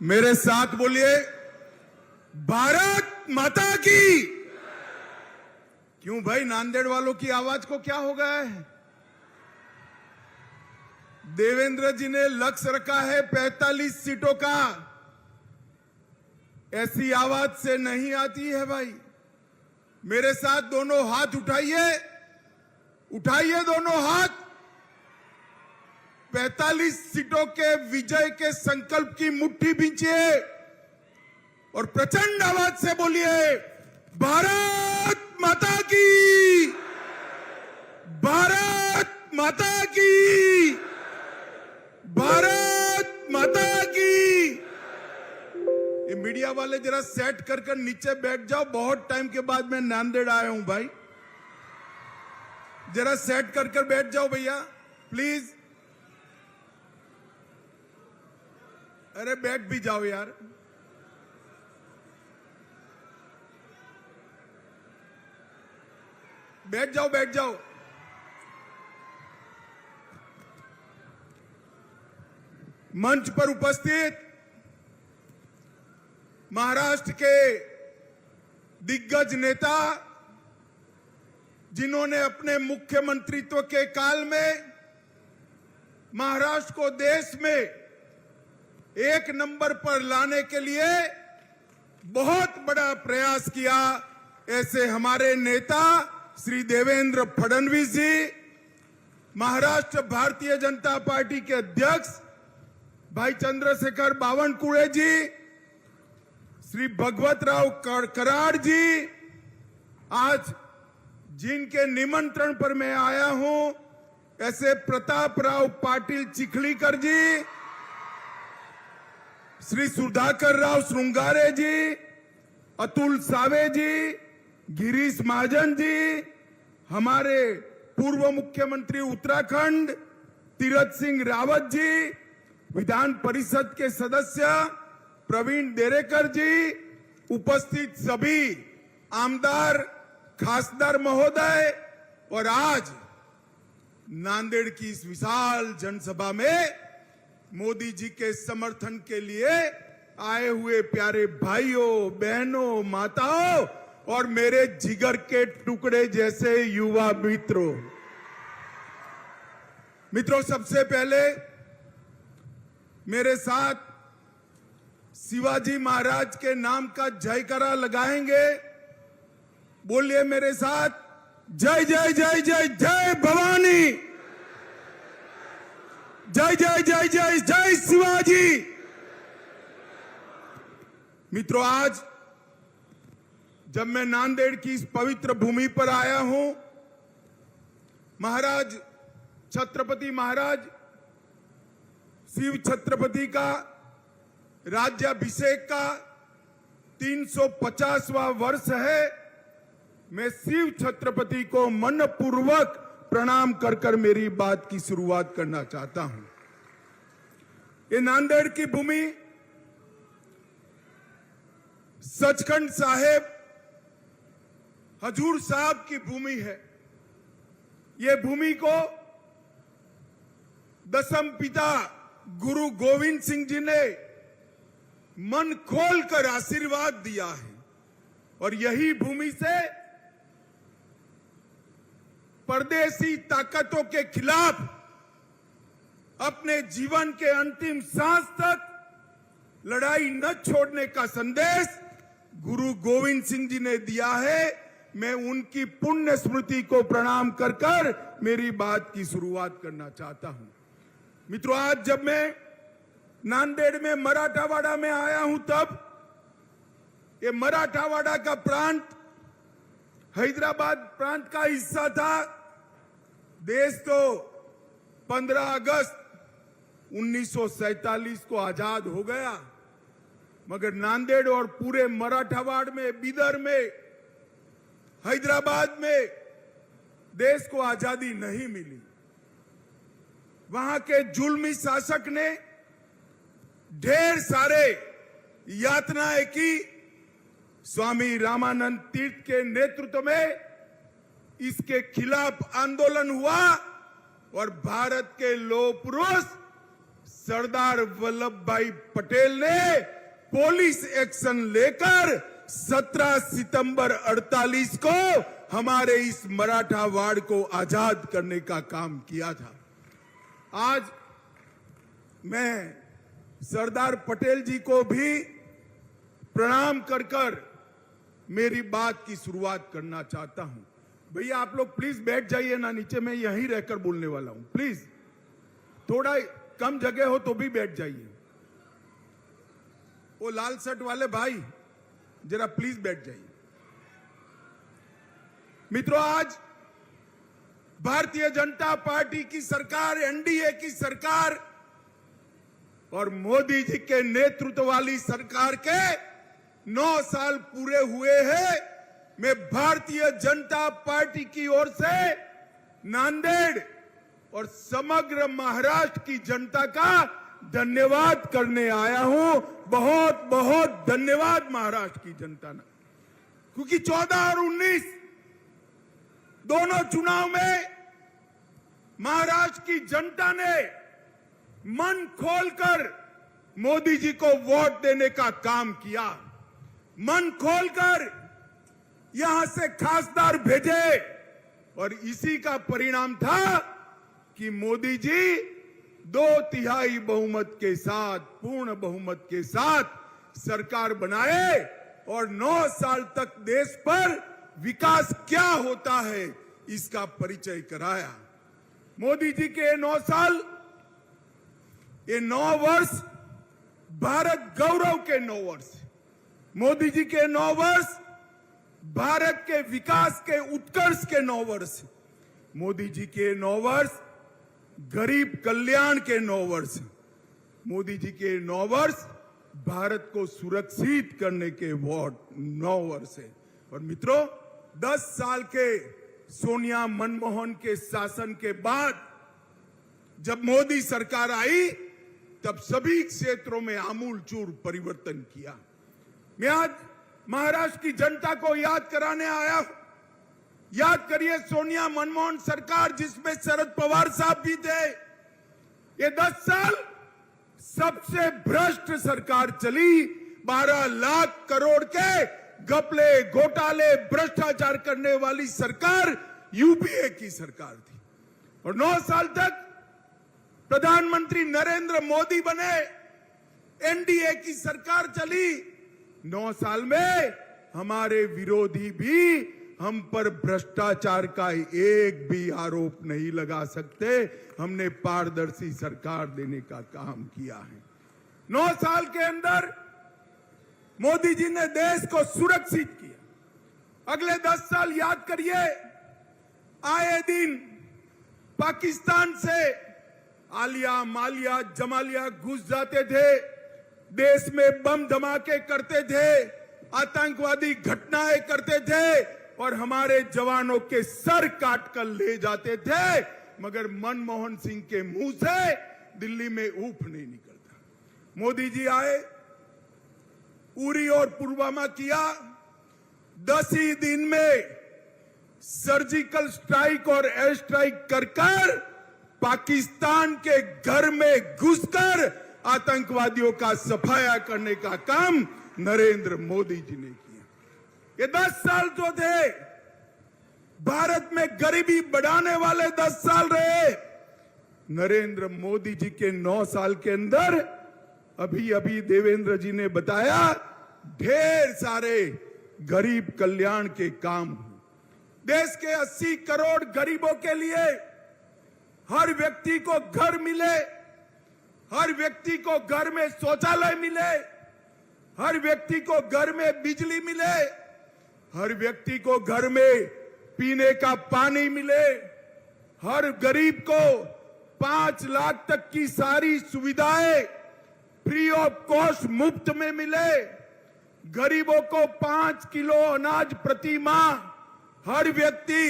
मेरे साथ बोलिए, भारत माता की। क्यों भाई, नांदेड़ वालों की आवाज को क्या हो गया है? देवेंद्र जी ने लक्ष्य रखा है 45 सीटों का। ऐसी आवाज से नहीं आती है भाई। मेरे साथ दोनों हाथ उठाइए, उठाइए दोनों हाथ। 45 सीटों के विजय के संकल्प की मुट्ठी बींचिए और प्रचंड आवाज से बोलिए, भारत माता की, भारत माता की, भारत माता की। ये मीडिया वाले जरा सेट कर नीचे बैठ जाओ। बहुत टाइम के बाद मैं नांदेड़ आया हूं भाई, जरा सेट कर बैठ जाओ भैया प्लीज। अरे बैठ भी जाओ यार। बैठ जाओ, बैठ जाओ। मंच पर उपस्थित महाराष्ट्र के दिग्गज नेता, जिन्होंने अपने मुख्यमंत्रित्व के काल में महाराष्ट्र को देश में एक नंबर पर लाने के लिए बहुत बड़ा प्रयास किया, ऐसे हमारे नेता श्री देवेंद्र फडणवीस जी, महाराष्ट्र भारतीय जनता पार्टी के अध्यक्ष भाई चंद्रशेखर बावनकुळे जी, श्री भगवतराव कराड जी, आज जिनके निमंत्रण पर मैं आया हूं, ऐसे प्रतापराव पाटिल चिखलीकर जी, श्री सुधाकर राव श्रृंगारे जी, अतुल सावे जी, गिरीश महाजन जी, हमारे पूर्व मुख्यमंत्री उत्तराखंड तीरथ सिंह रावत जी, विधान परिषद के सदस्य प्रवीण देरेकर जी, उपस्थित सभी आमदार खासदार महोदय, और आज नांदेड़ की इस विशाल जनसभा में मोदी जी के समर्थन के लिए आए हुए प्यारे भाइयों, बहनों, माताओं और मेरे जिगर के टुकड़े जैसे युवा मित्रों, सबसे पहले मेरे साथ शिवाजी महाराज के नाम का जयकारा लगाएंगे। बोलिए मेरे साथ, जय जय जय जय जय भवानी, जय जय जय जय जय शिवाजी। मित्रों, आज जब मैं नांदेड़ की इस पवित्र भूमि पर आया हूं, महाराज छत्रपति महाराज शिव छत्रपति का राज्याभिषेक का 350वां वर्ष है। मैं शिव छत्रपति को मनपूर्वक प्रणाम कर मेरी बात की शुरुआत करना चाहता हूं। ये नांदेड़ की भूमि सचखंड साहेब हजूर साहब की भूमि है। ये भूमि को दसम पिता गुरु गोविंद सिंह जी ने मन खोलकर आशीर्वाद दिया है, और यही भूमि से परदेशी ताकतों के खिलाफ अपने जीवन के अंतिम सांस तक लड़ाई न छोड़ने का संदेश गुरु गोविंद सिंह जी ने दिया है। मैं उनकी पुण्य स्मृति को प्रणाम कर मेरी बात की शुरुआत करना चाहता हूं। मित्रों, आज जब मैं नांदेड़ में मराठावाड़ा में आया हूं, तब ये मराठावाड़ा का प्रांत हैदराबाद प्रांत का हिस्सा था। देश तो 15 अगस्त 1947 को आजाद हो गया, मगर नांदेड़ और पूरे मराठावाड़ में, बीदर में, हैदराबाद में देश को आजादी नहीं मिली। वहां के जुल्मी शासक ने ढेर सारे यातनाएं की। स्वामी रामानंद तीर्थ के नेतृत्व में इसके खिलाफ आंदोलन हुआ और भारत के लौह पुरुष सरदार वल्लभ भाई पटेल ने पुलिस एक्शन लेकर 17 सितंबर 48 को हमारे इस मराठा वाड़ को आजाद करने का काम किया था। आज मैं सरदार पटेल जी को भी प्रणाम कर कर मेरी बात की शुरुआत करना चाहता हूं। भैया आप लोग प्लीज बैठ जाइए ना नीचे, मैं यहीं रहकर बोलने वाला हूं। प्लीज थोड़ा कम जगह हो तो भी बैठ जाइए। वो लाल शर्ट वाले भाई जरा प्लीज बैठ जाइए। मित्रों, आज भारतीय जनता पार्टी की सरकार, एनडीए की सरकार और मोदी जी के नेतृत्व वाली सरकार के 9 साल पूरे हुए हैं। मैं भारतीय जनता पार्टी की ओर से नांदेड़ और समग्र महाराष्ट्र की जनता का धन्यवाद करने आया हूं। बहुत बहुत धन्यवाद महाराष्ट्र की जनता ने, क्योंकि 14 और 19 दोनों चुनाव में महाराष्ट्र की जनता ने मन खोलकर मोदी जी को वोट देने का काम किया। मन खोलकर यहां से खासदार भेजे और इसी का परिणाम था कि मोदी जी 2/3 बहुमत के साथ, पूर्ण बहुमत के साथ सरकार बनाए और 9 साल तक देश पर विकास क्या होता है इसका परिचय कराया। मोदी जी के 9 साल, ये 9 वर्ष भारत गौरव के 9 वर्ष। मोदी जी के 9 वर्ष भारत के विकास के उत्कर्ष के 9 वर्ष। मोदी जी के 9 वर्ष गरीब कल्याण के 9 वर्ष। मोदी जी के 9 वर्ष भारत को सुरक्षित करने के 9 वर्ष है। और मित्रों, 10 साल के सोनिया मनमोहन के शासन के बाद जब मोदी सरकार आई तब सभी क्षेत्रों में आमूलचूल परिवर्तन किया। मैं आज महाराष्ट्र की जनता को याद कराने आया हूं। याद करिए सोनिया मनमोहन सरकार, जिसमें शरद पवार साहब भी थे। ये 10 साल सबसे भ्रष्ट सरकार चली। 12 लाख करोड़ के घपले, घोटाले, भ्रष्टाचार करने वाली सरकार यूपीए की सरकार थी। और 9 साल तक प्रधानमंत्री नरेंद्र मोदी बने, एनडीए की सरकार चली। 9 साल में हमारे विरोधी भी हम पर भ्रष्टाचार का एक भी आरोप नहीं लगा सकते। हमने पारदर्शी सरकार देने का काम किया है। 9 साल के अंदर मोदी जी ने देश को सुरक्षित किया। अगले 10 साल याद करिए, आए दिन पाकिस्तान से आलिया, मालिया, जमालिया घुस जाते थे, देश में बम धमाके करते थे, आतंकवादी घटनाएं करते थे और हमारे जवानों के सर काट कर ले जाते थे। मगर मनमोहन सिंह के मुंह से दिल्ली में ऊफ नहीं निकलता। मोदी जी आए, उरी और पुलवामा किया। 10 ही दिन में सर्जिकल स्ट्राइक और एयर स्ट्राइक कर पाकिस्तान के घर में घुसकर आतंकवादियों का सफाया करने का काम नरेंद्र मोदी जी ने किया। ये 10 साल जो थे भारत में गरीबी बढ़ाने वाले 10 साल रहे। नरेंद्र मोदी जी के 9 साल के अंदर अभी देवेंद्र जी ने बताया, ढेर सारे गरीब कल्याण के काम हुए। देश के 80 करोड़ गरीबों के लिए हर व्यक्ति को घर मिले, हर व्यक्ति को घर में शौचालय मिले, हर व्यक्ति को घर में बिजली मिले, हर व्यक्ति को घर में पीने का पानी मिले, हर गरीब को 5 लाख तक की सारी सुविधाएं फ्री ऑफ कॉस्ट मुफ्त में मिले, गरीबों को 5 किलो अनाज प्रति माह हर व्यक्ति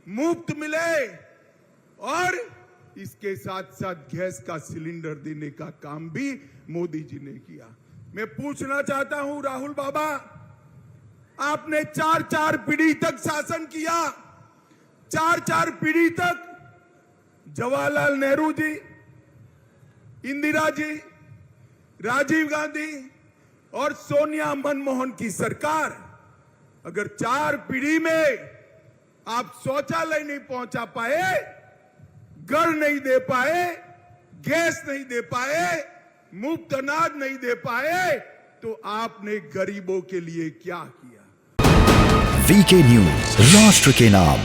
मुफ्त मिले और इसके साथ साथ गैस का सिलेंडर देने का काम भी मोदी जी ने किया। मैं पूछना चाहता हूं राहुल बाबा, आपने 4 पीढ़ी तक शासन किया। 4 पीढ़ी तक जवाहरलाल नेहरू जी, इंदिरा जी, राजीव गांधी और सोनिया मनमोहन की सरकार अगर 4 पीढ़ी में आप शौचालय नहीं पहुंचा पाए, घर नहीं दे पाए, गैस नहीं दे पाए, मुफ्त अनाज नहीं दे पाए, तो आपने गरीबों के लिए क्या किया? वीके न्यूज, राष्ट्र के नाम।